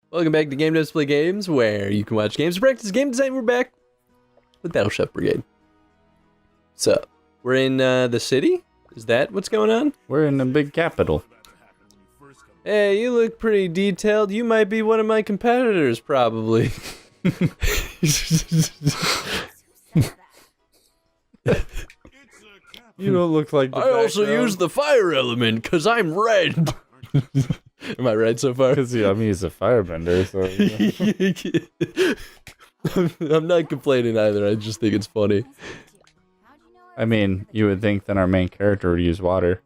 Welcome back to Game Display Games, where you can watch games to practice game design. We're back with Battleship Brigade. So, we're in the city? Is that what's going on? We're in the big capital. Hey, you look pretty detailed. You might be one of my competitors, probably. You don't look like the I also background. use the fire element, because I'm red. Am I right so far? Because I mean, he's a firebender, so. I'm not complaining either, I just think it's funny. I mean, you would think that our main character would use water.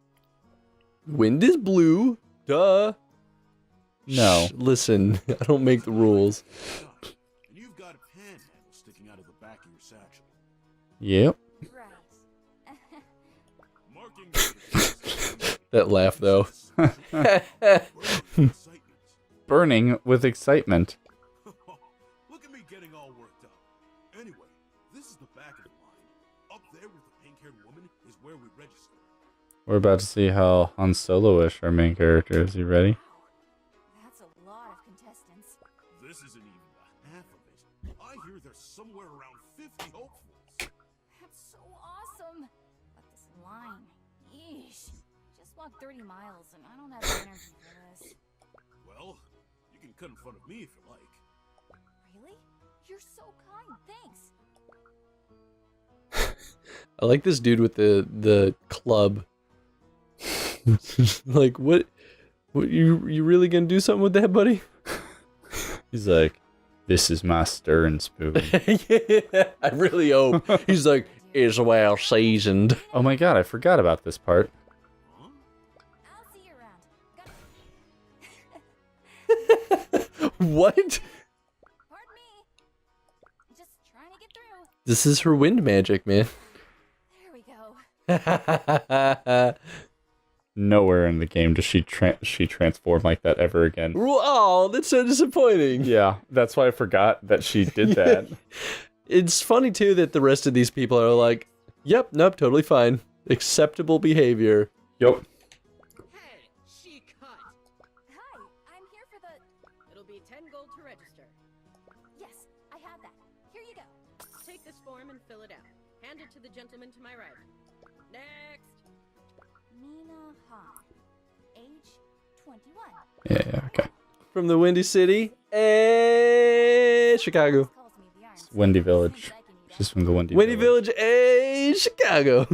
Wind is blue. Duh. No. Shh, listen, I don't make the rules. And you've got a pen handle sticking out of the back of your satchel. Yep. Marking That laugh, though. Burning with excitement. Look at me getting all worked up. Anyway, this is the back of the line. Up there with the pink-haired woman is where we register. We're about to see how Han Solo-ish our main character is. You ready? That's a lot of contestants. This isn't even the half of it. I hear there's somewhere around 50 hopefuls. That's so awesome. But this line, yeesh. Just walked 30 miles and I don't have the energy for this. Well, you can cut in front of me if you like. Really? You're so kind. Thanks. I like this dude with the club. Like, what you really gonna do something with that, buddy? He's like, this is my stirring spoon. Yeah, I really hope. He's like, is well seasoned. Oh my god, I forgot about this part. Huh? I'll see you around. What? Pardon me. Just trying to get through. This is her wind magic, man. There we go. Nowhere in the game does she transform like that ever again. Oh, that's so disappointing. Yeah, that's why I forgot that she did that. It's funny, too, that the rest of these people are like, yep, nope, totally fine. Acceptable behavior. Yup. Hey, she cut. Hi, I'm here for the... It'll be 10 gold to register. Yes, I have that. Here you go. Take this form and fill it out. Hand it to the gentleman to my right. Next. Mina Han. Age 21. Yeah, okay. From the Windy City, Chicago. Calls me the Iron Windy Skin. Village. Thinks I can eat She's it. from the Windy Windy Village, Chicago.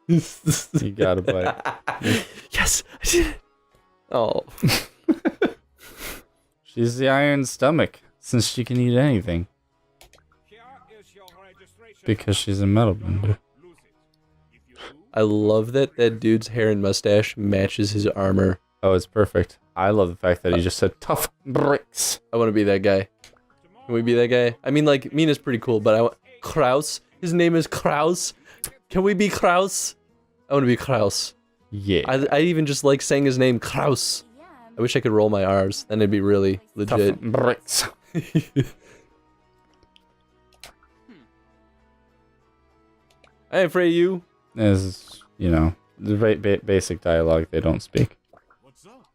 You got a bite. Yes, I did it. Oh. She's the Iron Stomach, since she can eat anything. Because she's a metal bender. I love that dude's hair and mustache matches his armor. Oh, it's perfect. I love the fact that he just said tough bricks. I want to be that guy. Can we be that guy? I mean, like, Mina's pretty cool, but I want Kraus. His name is Kraus. Can we be Kraus? I want to be Kraus. Yeah. I even just like saying his name, Kraus. Yeah, I wish I could roll my R's. Then it'd be really Tough legit. bricks. I ain't afraid of you. This is, you know, the basic dialogue they don't speak. What's up?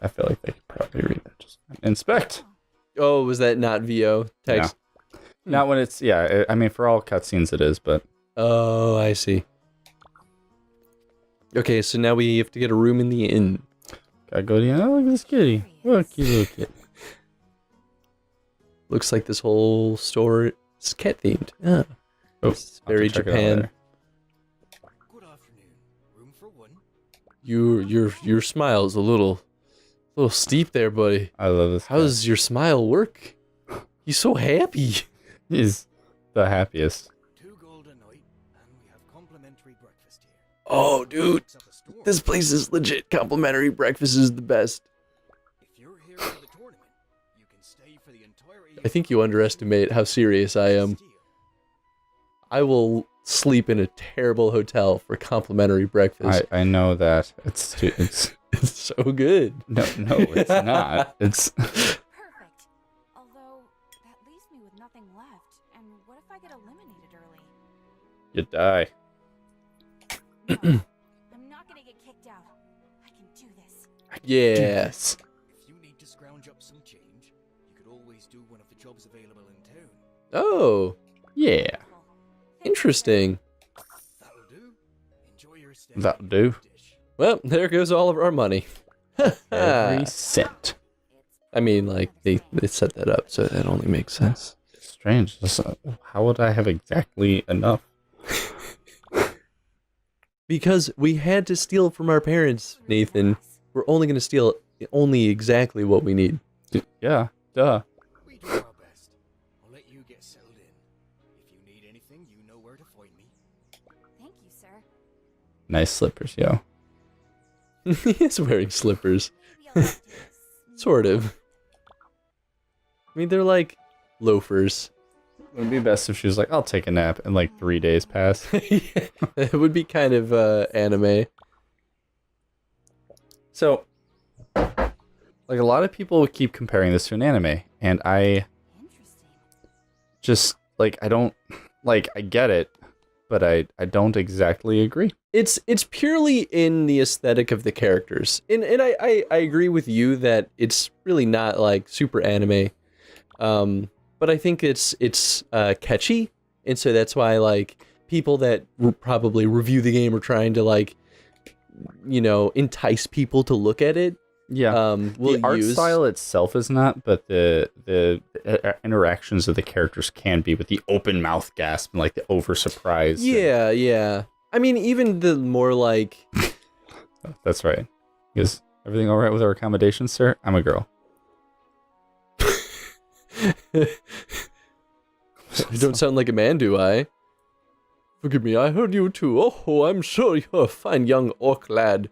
I feel like they could probably read that. Just inspect. Oh, was that not VO text? Not when it's, yeah, I mean, for all cutscenes it is, but Oh, I see. Okay, so now we have to get a room in the inn. gotta go to, oh, look at this kitty. Looky, look it. Looks like this whole store is cat themed. Ah. Oh, It's very I'll have to check it out Japan. later. Good afternoon. Room for one. Your smile's a little steep there, buddy. I love this guy. How does your smile work? He's so happy. He's the happiest. 2 gold a night, and we have complimentary breakfast here. Oh, dude, It's at the store. this place is legit. Complimentary breakfast is the best. If you're here for the tournament, you can stay for the entire evening. I think you underestimate how serious I am. I will sleep in a terrible hotel for complimentary breakfast. I know that. It's It's so good. no, it's not. It's perfect. Although, that leaves me with nothing left. And what if I get eliminated early? you die. No, I'm not gonna get kicked out. can do this. Yes. If you need to scrounge up some change, you could always do one of the jobs available in town. Oh, Yeah, Thank you, interesting. That'll do. Enjoy your stay. that'll do. Dish. Well, there goes all of our money. Every cent. I mean, like, they set that up, so that only makes sense. Strange. How would I have exactly enough? Because we had to steal from our parents, Nathan. We're only going to steal only exactly what we need. Yeah, duh. We do our best. I'll let you get settled in. If you need anything, you know where to find me. Thank you, sir. Nice slippers, yo. He is wearing slippers. Maybe I'll have to Sort of. I mean, they're like loafers. It would be best if she was like, I'll take a nap, and like 3 days pass. It would be kind of anime. So, like, a lot of people keep comparing this to an anime, and I Interesting. just, like, I don't, like, I get it, but I don't exactly agree. It's purely in the aesthetic of the characters. And I agree with you that it's really not like super anime. But I think it's catchy, and so that's why like people that probably review the game are trying to like, you know, entice people to look at it. Yeah. Will The art use style itself is not, but the interactions of the characters can be, with the open mouth gasp and like the over surprise. Yeah. I mean, even the more like That's right. Is everything all right with our accommodations, sir? I'm a girl. you don't sound like a man, do I? Forgive me, I heard you too. Oh, I'm sure you're a fine young orc lad.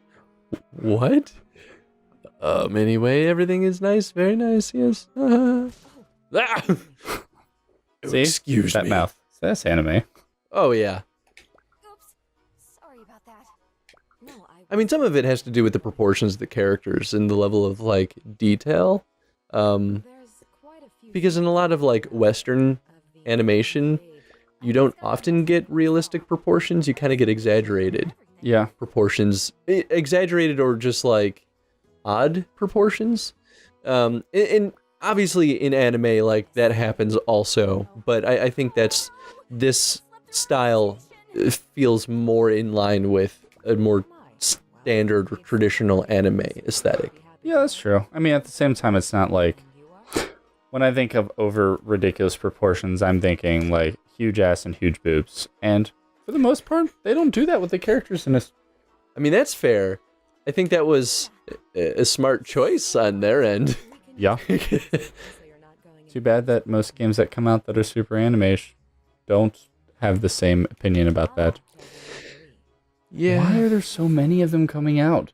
What? Anyway, everything is nice, very nice, yes. Ah! See? Excuse that me. mouth. That's anime. Oh, yeah. Oops. Sorry about that. No, I mean, some of it has to do with the proportions of the characters and the level of, like, detail. There's quite a few Because in a lot of, like, Western animation, you don't often get realistic proportions. You kind of get exaggerated Yeah. proportions. Exaggerated or just, like, odd proportions. And obviously in anime, like, that happens also. But I think that's... This style feels more in line with a more standard or traditional anime aesthetic. Yeah, that's true. I mean, at the same time, it's not like... When I think of over ridiculous proportions, I'm thinking, like, huge ass and huge boobs. And for the most part, they don't do that with the characters in this. I mean, that's fair. I think that was a smart choice on their end. Yeah. Too bad that most games that come out that are super anime don't have the same opinion about that. Why are there so many of them coming out?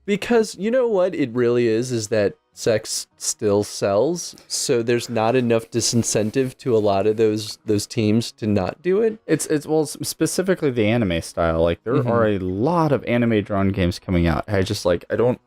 Because you know what it really is that sex still sells, so there's not enough disincentive to a lot of those teams to not do it. It's well, specifically the anime style. Like, there are a lot of anime drawn games coming out. I don't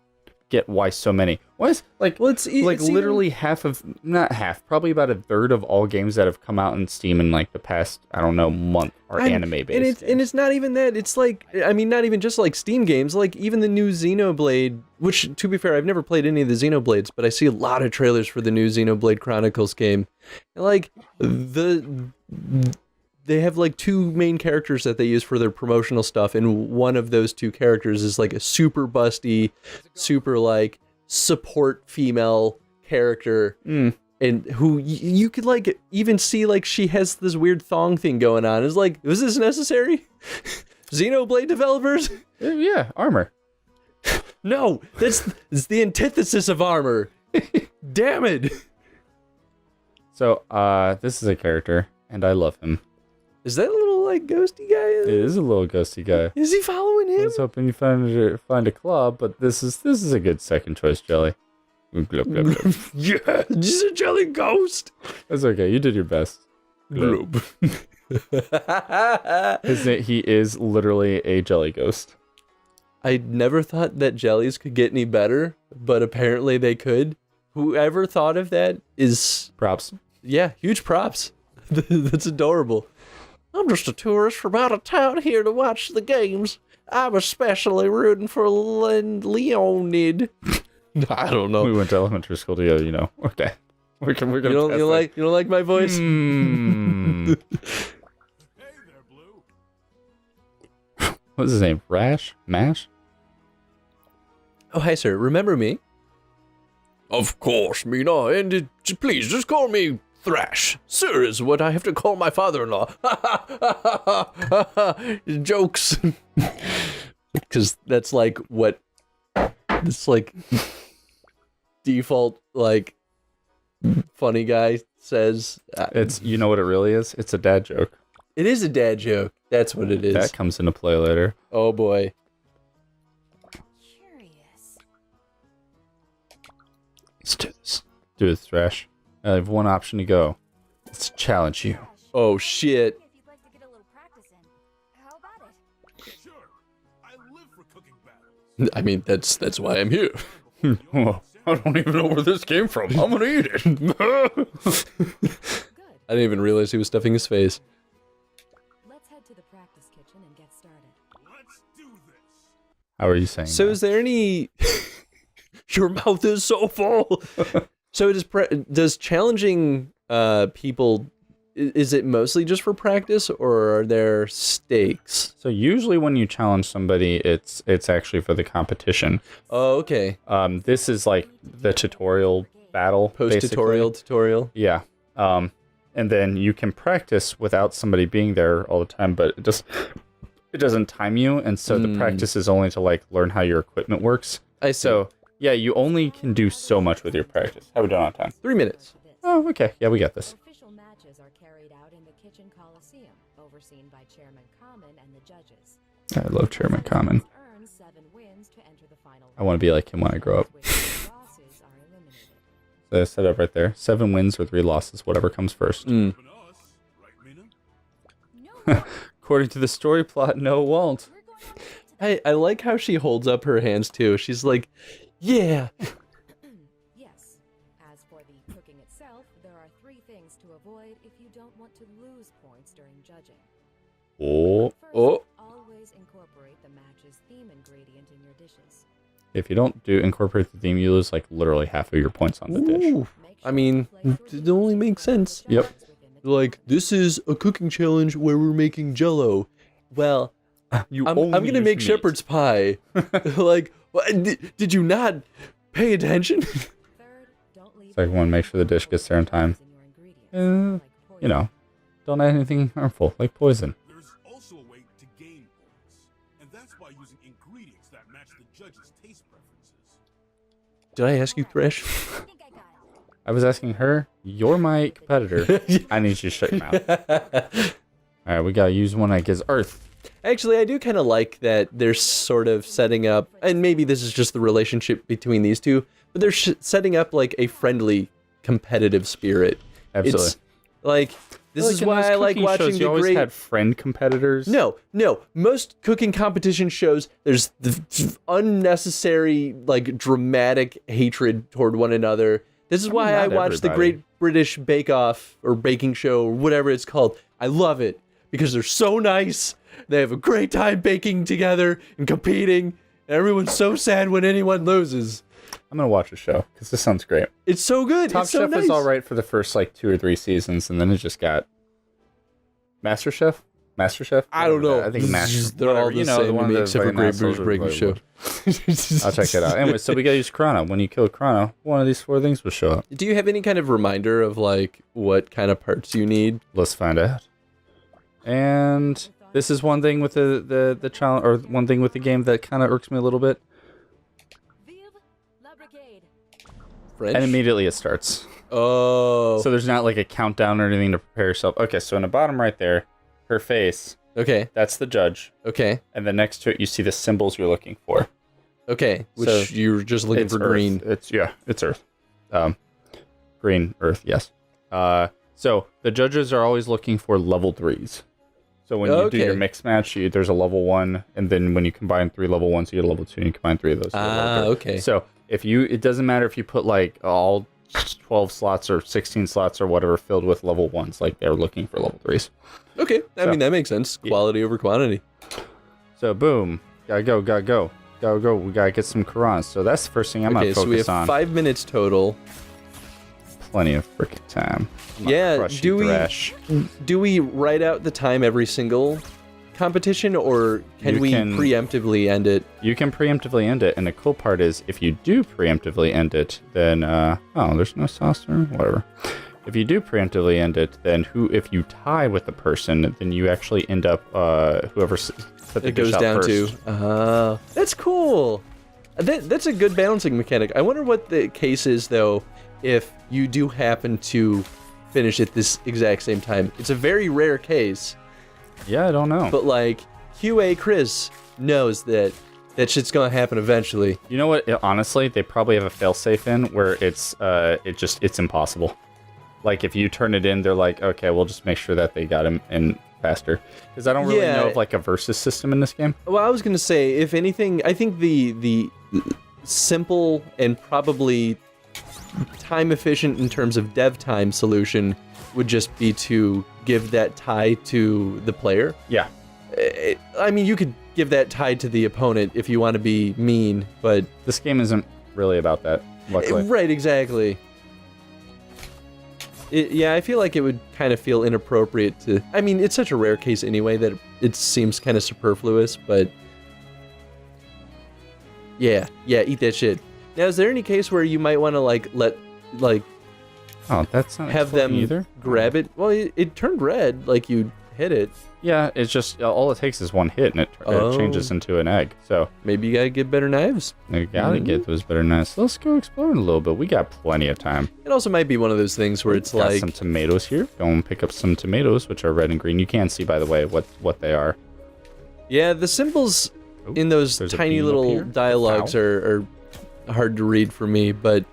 get why so many. Why is like literally half of, not half, probably about a third of all games that have come out in Steam in like the past, I don't know, month are anime based. And it's not even that. It's like, I mean, not even just like Steam games, like even the new Xenoblade, which to be fair, I've never played any of the Xenoblades, but I see a lot of trailers for the new Xenoblade Chronicles game. And like they have like two main characters that they use for their promotional stuff, and one of those two characters is like a super busty, super like support female character, and who you could like even see like she has this weird thong thing going on. It's like, was this necessary? Xenoblade developers? Yeah, armor. No, it's the antithesis of armor. Damn it. So, this is a character, and I love him. Is that a little like ghosty guy? It is a little ghosty guy. Is he following I him? was hoping you find a club, but this is a good second choice, Jelly. Glub, glub, glub. Yeah, just a jelly ghost. That's okay. You did your best. Glub. He is literally a jelly ghost. I never thought that jellies could get any better, but apparently they could. Whoever thought of that is... Props. Yeah, huge props. That's adorable. I'm just a tourist from out of town here to watch the games. I'm especially rooting for Leonid. I don't know. We went to elementary school together, you know. Okay. We're gonna you don't like my voice? Hey there, Blue. What's his name? Rash? Mash? Oh, hi, sir. Remember me? Of course, Mina. And please, just call me Thrash. Sir is what I have to call my father-in-law. Jokes. Because that's like what... It's like... default, like... funny guy says. It's, you know what it really is? It's a dad joke. It is a dad joke. That's what it is. That comes into play later. Oh, boy. Curious. Let's do this. Do this, Thrash. I have one option to go. Let's challenge you. Oh, shit. If you'd like to get a little practice in. How about it? Sure. I live for cooking battles. I mean, that's why I'm here. Oh, I don't even know where this came from. I'm gonna eat it. Good. I didn't even realize he was stuffing his face. Let's head to the practice kitchen and get started. Let's do this. How are you saying So that? is there any... Your mouth is so full. So does challenging people... Is it mostly just for practice, or are there stakes? So usually when you challenge somebody, it's actually for the competition. Oh, okay. This is like the tutorial battle. Post-tutorial basically. tutorial. Yeah. And then you can practice without somebody being there all the time, but it doesn't time you, and so the practice is only to like learn how your equipment works. I see. So yeah, you only can do so much with your practice. How are we doing on time? 3 minutes. Oh, okay. Yeah, we got this. Official matches are carried out in the kitchen coliseum, overseen by Chairman Common and the judges. I love Chairman Common. Earn 7 wins to enter the final I want to be like him when I grow up. round, which losses are eliminated. So I set up right there. 7 wins or 3 losses, whatever comes first. Open us, right, Mina? No, According to the story plot, no, it won't. we're going to wait I like how she holds up her hands, too. She's like, yeah. Yes. As for the cooking itself, there are 3 things to avoid if you don't want to lose points during judging. Oh. First, Oh. always incorporate the match's theme ingredient in your dishes. If you don't incorporate the theme, you lose like literally half of your points on the dish. Ooh. Make I sure mean, you place your it only dishes makes where the sense. Yep. judges within the Like, this is a cooking challenge where we're making Jell-O. Well, You I'm gonna use make meat. shepherd's pie. Like, what, did you not pay attention? Third, don't leave Second one, make sure the dish gets there in time. in your ingredients, like You know, don't add anything harmful, like poison. There's also a way to gain points, and that's by using ingredients that match the judge's taste preferences. Did I ask you, Thresh? I think I got it. I was asking her, you're my competitor. I need you to shut your mouth. All right, we gotta use one that gives Earth. Actually, I do kind of like that they're sort of setting up, and maybe this is just the relationship between these two, but they're setting up like a friendly, competitive spirit. Absolutely. It's like, this is in why those I like cooking watching shows, you the always great... had friend competitors. No. Most cooking competition shows, there's the unnecessary, like, dramatic hatred toward one another. This is why I not watch the everybody. Great British Bake Off or Baking Show or whatever it's called. I love it because they're so nice. They have a great time baking together and competing. And everyone's so sad when anyone loses. I'm gonna watch a show because this sounds great. It's so good. Top it's so Chef nice. was all right for the first like 2 or 3 seasons, and then it just got Master Chef. I don't know. I think Master. They're all whatever, the the same to one me, that except for fucking Great assholes British are Baking Show. I'll check that out. Anyway, so we gotta use Chrono. When you kill Chrono, one of these 4 things will show up. Do you have any kind of reminder of like what kind of parts you need? Let's find out. And this is one thing with the challenge, or one thing with the game that kind of irks me a little bit. Vive la Brigade. French? And immediately it starts. Oh. So there's not like a countdown or anything to prepare yourself. Okay, so in the bottom right there, her face, Okay. that's the judge. Okay. And then next to it, you see the symbols you're looking for. Okay. Which So you're just looking It's for Earth. green. It's Earth. Green, Earth, yes. So the judges are always looking for level 3s. So when you do your Okay. mix match, there's a level 1, and then when you combine 3 level 1s, you get a level 2, and you combine 3 of those. you get a level 3. Okay. So it doesn't matter if you put like all 12 slots or 16 slots or whatever filled with level 1s, like they're looking for level 3s. Okay. I So- mean, that makes sense. Yeah. Quality over quantity. So boom, Gotta go. We gotta get some Qurans. So that's the first thing I'm gonna focus on. Okay, so we have 5 minutes total. Plenty of freaking time. Yeah, do we write out the time every single competition, or can we preemptively end it? You can preemptively end it, and the cool part is, if you do preemptively end it, then oh, there's no saucer, whatever. If you do preemptively end it, then if you tie with the person, then you actually end up whoever put the it goes dish out down first. to. That's cool. That's a good balancing mechanic. I wonder what the case is though, if you do happen to finish at this exact same time. It's a very rare case. Yeah, I don't know. But like QA Chris knows that shit's gonna happen eventually. You know what? Honestly, they probably have a failsafe in where it's impossible. Like if you turn it in, they're like, okay, we'll just make sure that they got him in faster. Because I don't really know of like a versus system in this game. Well, I was gonna say, if anything, I think the simple and probably time efficient in terms of dev time solution would just be to give that tie to the player. Yeah. I mean, you could give that tie to the opponent if you want to be mean, but this game isn't really about that, luckily. Right, exactly. Yeah, I feel like it would kind of feel inappropriate to... I mean, it's such a rare case anyway that it seems kind of superfluous, but... Yeah, eat that shit. Now, is there any case where you might want to, Oh, that's not have them either. grab it? Well, it turned red, like you hit it. Yeah, it's just, all it takes is one hit, and it changes into an egg, so... Maybe you gotta get better knives. You gotta get those better knives. So let's go exploring a little bit. We got plenty of time. It also might be one of those things where it's got like... some tomatoes here. Go and pick up some tomatoes, which are red and green. You can see, by the way, what they are. Yeah, the symbols in those tiny little dialogues are hard to read for me, but...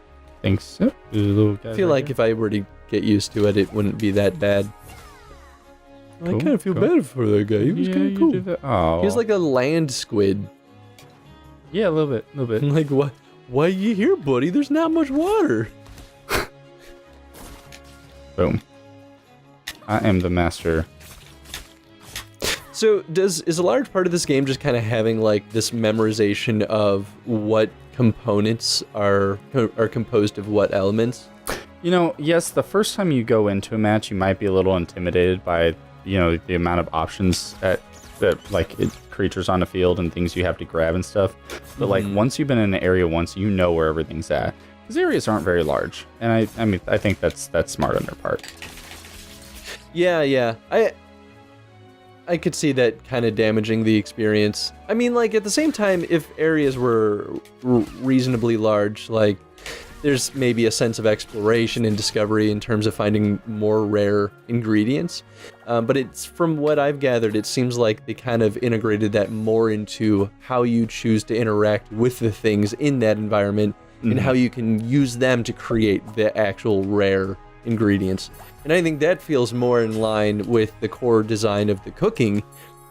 Think so. I feel like if I were to get used to it, it wouldn't be that bad. Cool, I kind of feel bad for that guy. He was kind of cool. Oh. He was like a land squid. Yeah, a little bit. Like, what? Why are you here, buddy? There's not much water. Boom. I am the master. So, is a large part of this game just kind of having like this memorization of what components are composed of what elements? You know, yes, the first time you go into a match, you might be a little intimidated by, the amount of options that creatures on the field and things you have to grab and stuff. But like once you've been in an area once, you know where everything's at. Because areas aren't very large, and I mean I think that's smart on their part. Yeah. I could see that kind of damaging the experience. I mean, like at the same time, if areas were reasonably large, like there's maybe a sense of exploration and discovery in terms of finding more rare ingredients. But it's from what I've gathered, it seems like they kind of integrated that more into how you choose to interact with the things in that environment and how you can use them to create the actual rare ingredients. And I think that feels more in line with the core design of the cooking,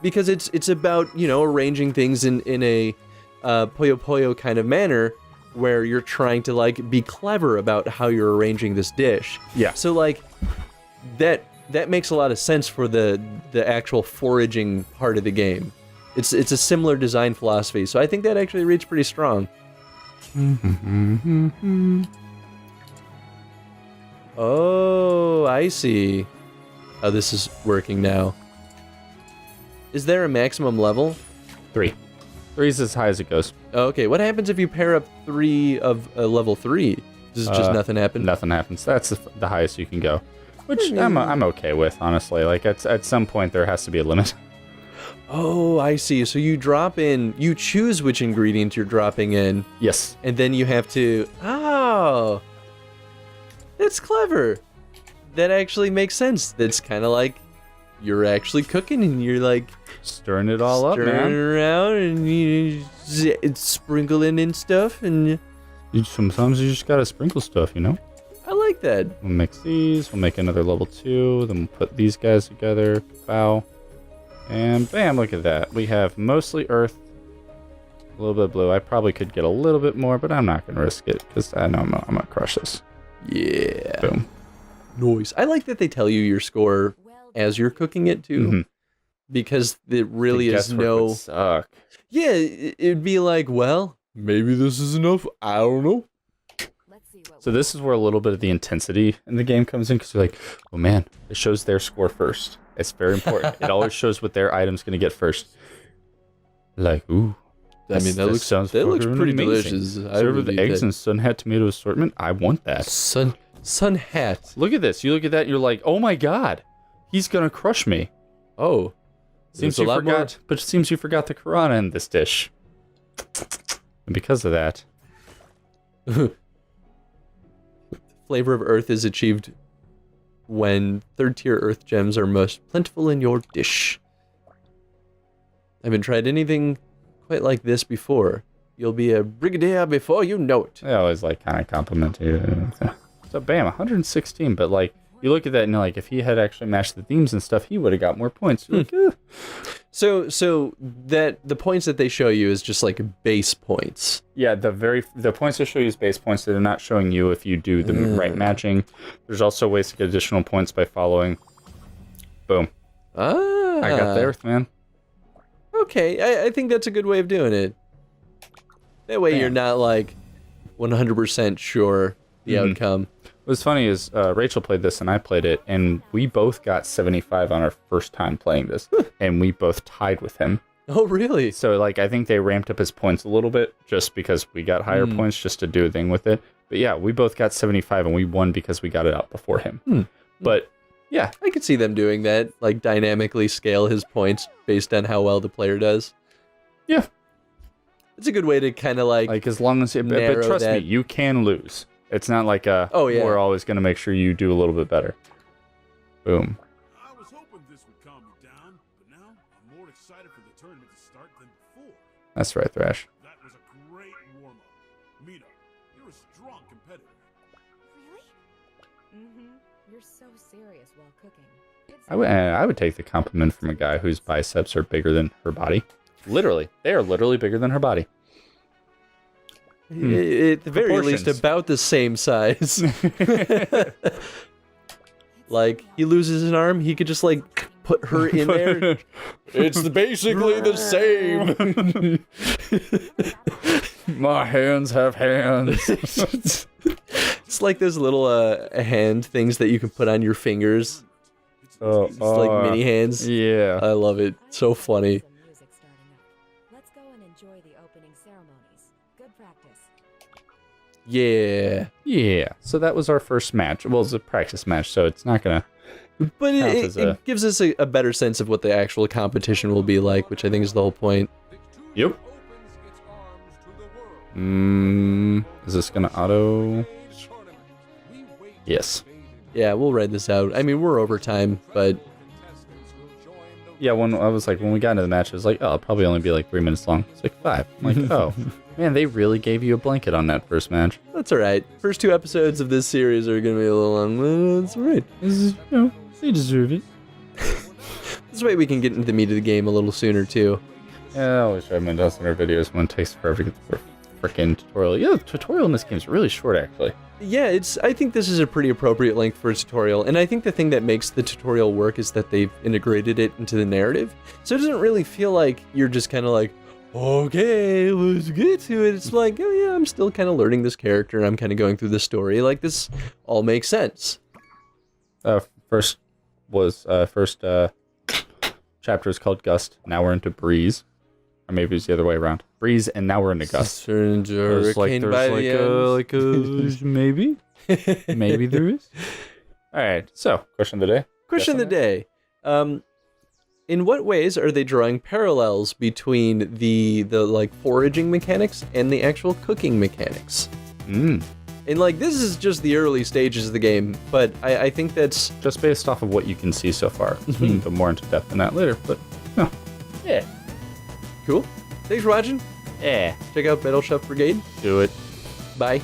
because it's about, arranging things in a Puyo Puyo kind of manner, where you're trying to like be clever about how you're arranging this dish. Yeah. So like that makes a lot of sense for the actual foraging part of the game. It's a similar design philosophy. So I think that actually reads pretty strong. Oh, I see. Oh, this is working now. Is there a maximum level? 3. 3 is as high as it goes. Okay, what happens if you pair up 3 of level 3? Does just nothing happen? Nothing happens. That's the highest you can go, which I'm okay with, honestly. Like at some point there has to be a limit. Oh, I see. So you choose which ingredient you're dropping in. Yes. And then you have to... Oh, that's clever. That actually makes sense. That's kind of like you're actually cooking and you're like... Stirring it all up, man. Stirring around and you sprinkling in stuff and... Sometimes you just gotta sprinkle stuff, I like that. We'll mix these. We'll make another level 2. Then we'll put these guys together. Bow. And bam, look at that. We have mostly earth, a little bit of blue. I probably could get a little bit more, but I'm not going to risk it because I know I'm going to crush this. Yeah. Boom. Nice. I like that they tell you your score as you're cooking it, too. because it really The is guesswork no. would suck. Yeah, it'd be like, well, maybe this is enough. I don't know. Let's see what So this is where a little bit of the intensity in the game comes in, because you're like, oh man, it shows their score first. It's very important. It always shows what their item's going to get first. Like, ooh. I mean, that looks pretty fucking delicious. I Serve with really eggs did. and sun hat tomato assortment. I want that. Sun hat. Look at this. You look at that and you're like, oh my god, he's going to crush me. Oh. Seems There's a you lot more- forgot, but it seems you forgot the Karana in this dish. And because of that, Flavor of Earth is achieved when third-tier Earth gems are most plentiful in your dish. I haven't tried anything quite like this before. You'll be a brigadier before you know it. I always like kind of compliment you. So bam, 116. But like, you look at that and you're like, if he had actually matched the themes and stuff, he would have got more points. You're like, eh. So that the points that they show you is just like base points. Yeah, the points they show you is base points. They're not showing you if you do the right matching. There's also ways to get additional points by following. Boom. Ah. I got the Earth, man. Okay, I think that's a good way of doing it. That way you're not like 100% sure the outcome. What's funny is Rachel played this and I played it, and we both got 75 on our first time playing this, and we both tied with him. Oh, really? So, like, I think they ramped up his points a little bit just because we got higher points just to do a thing with it. But yeah, we both got 75 and we won because we got it out before him. But yeah, I could see them doing that, like dynamically scale his points based on how well the player does. yeah, It's a good way to kind of like as long as but narrow trust me, that- you can lose. It's not like Oh, yeah. we're always going to make sure you do a little bit better. Boom. I was hoping this would calm me down, but now I'm more excited for the tournament to start than before. That's right, Thrash. That was a great warm-up. Mina, you're a strong competitor. Really? Mm-hmm. You're so serious while cooking. It's I would take the compliment from a guy whose biceps are bigger than her body. Literally. They are literally bigger than her body. at the very least Proportions. about the same size. Like he loses an arm, he could just like put her in there. It's basically the same. My hands have hands. It's like those little hand things that you can put on your fingers. It's like mini hands. Yeah. I love it. So funny. some music starting up. Let's go and enjoy the opening ceremonies. Good practice. Yeah. Yeah. So that was our first match. Well, it's a practice match, so it's not gonna. But Counts it, as it a- gives us a better sense of what the actual competition will be like, which I think is the whole point. Yep. Is this gonna auto? Yes. Yeah, we'll ride this out. I mean, we're over time, but Yeah, when we got into the match, it was like, oh, it'll probably only be like 3 minutes long. It's like 5. I'm like, oh, man, they really gave you a blanket on that first match. that's all right. First 2 episodes of this series are going to be a little long. Well, that's all right. They deserve it. This way we can get into the meat of the game a little sooner, too. Yeah, I always try my best in our videos when it takes forever to get the freaking tutorial. Yeah, the tutorial in this game is really short, actually. Yeah, I think this is a pretty appropriate length for a tutorial, and I think the thing that makes the tutorial work is that they've integrated it into the narrative, so it doesn't really feel like you're just kind of like, okay, let's get to it. It's like, oh yeah, I'm still kind of learning this character, and I'm kind of going through the story. Like, this all makes sense. First chapter is called Gust. Now we're into Breeze. Or maybe it's the other way around. Breeze, and now we're into Gust. There's Maybe there is. All right. So, question of the day. Question of the day. In what ways are they drawing parallels between the like foraging mechanics and the actual cooking mechanics? And like, this is just the early stages of the game, but I think that's Just based off of what you can see so far. We can go more into depth in that later, but no. Yeah. cool. Thanks for watching. Yeah. Check out Battle Chef Brigade. Do it. Bye.